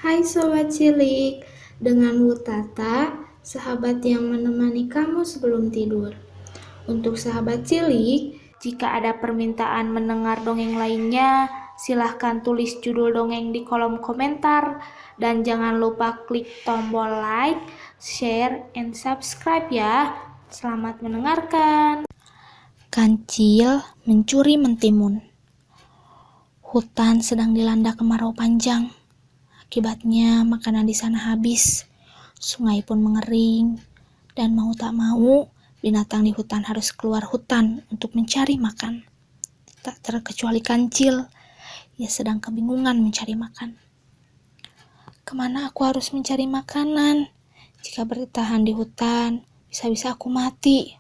Hai Sobat Cilik, dengan Wutata, sahabat yang menemani kamu sebelum tidur. Untuk sahabat cilik, jika ada permintaan mendengar dongeng lainnya, silahkan tulis judul dongeng di kolom komentar. Dan jangan lupa klik tombol like, share, and subscribe ya. Selamat mendengarkan. Kancil mencuri mentimun. Hutan sedang dilanda kemarau panjang. Akibatnya makanan di sana habis, sungai pun mengering, dan mau tak mau binatang di hutan harus keluar hutan untuk mencari makan. Tak terkecuali kancil, ia sedang kebingungan mencari makan. Kemana aku harus mencari makanan? Jika bertahan di hutan, bisa-bisa aku mati.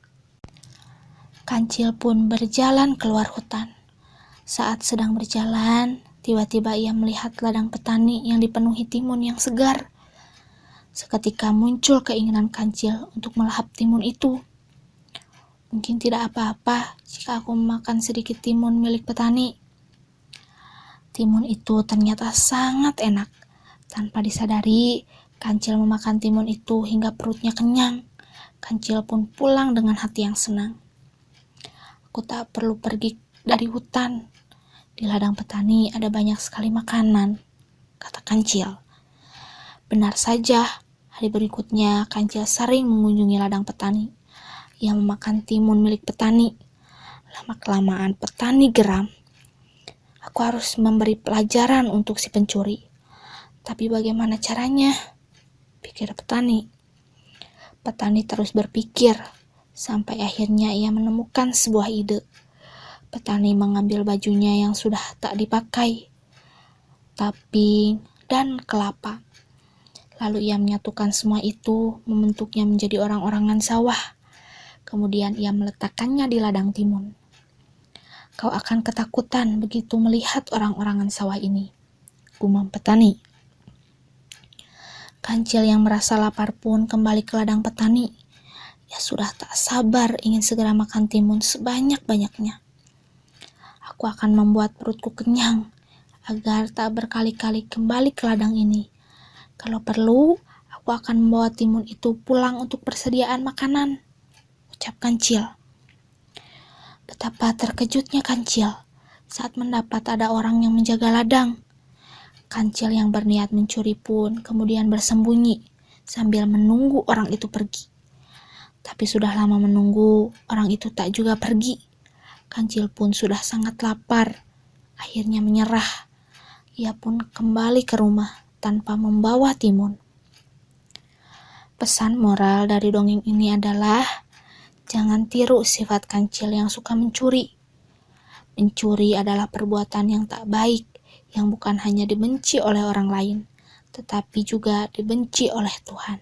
Kancil pun berjalan keluar hutan. Saat sedang berjalan, tiba-tiba ia melihat ladang petani yang dipenuhi timun yang segar. Seketika muncul keinginan kancil untuk melahap timun itu. Mungkin tidak apa-apa jika aku memakan sedikit timun milik petani. Timun itu ternyata sangat enak. Tanpa disadari, kancil memakan timun itu hingga perutnya kenyang. Kancil pun pulang dengan hati yang senang. Aku tak perlu pergi dari hutan. Di ladang petani ada banyak sekali makanan, kata kancil. Benar saja, hari berikutnya kancil sering mengunjungi ladang petani. Ia memakan timun milik petani. Lama-kelamaan petani geram. Aku harus memberi pelajaran untuk si pencuri. Tapi bagaimana caranya? Pikir petani. Petani terus berpikir, sampai akhirnya ia menemukan sebuah ide. Petani mengambil bajunya yang sudah tak dipakai, taping, dan kelapa. Lalu ia menyatukan semua itu, membentuknya menjadi orang-orangan sawah. Kemudian ia meletakkannya di ladang timun. Kau akan ketakutan begitu melihat orang-orangan sawah ini, gumam petani. Kancil yang merasa lapar pun kembali ke ladang petani. Ia sudah tak sabar ingin segera makan timun sebanyak-banyaknya. Aku akan membuat perutku kenyang, agar tak berkali-kali kembali ke ladang ini. Kalau perlu, aku akan membawa timun itu pulang untuk persediaan makanan, ucap kancil. Betapa terkejutnya kancil saat mendapat ada orang yang menjaga ladang. Kancil yang berniat mencuri pun kemudian bersembunyi sambil menunggu orang itu pergi. Tapi sudah lama menunggu, orang itu tak juga pergi. Kancil pun sudah sangat lapar, akhirnya menyerah. Ia pun kembali ke rumah tanpa membawa timun. Pesan moral dari dongeng ini adalah, jangan tiru sifat kancil yang suka mencuri. Mencuri adalah perbuatan yang tak baik, yang bukan hanya dibenci oleh orang lain, tetapi juga dibenci oleh Tuhan.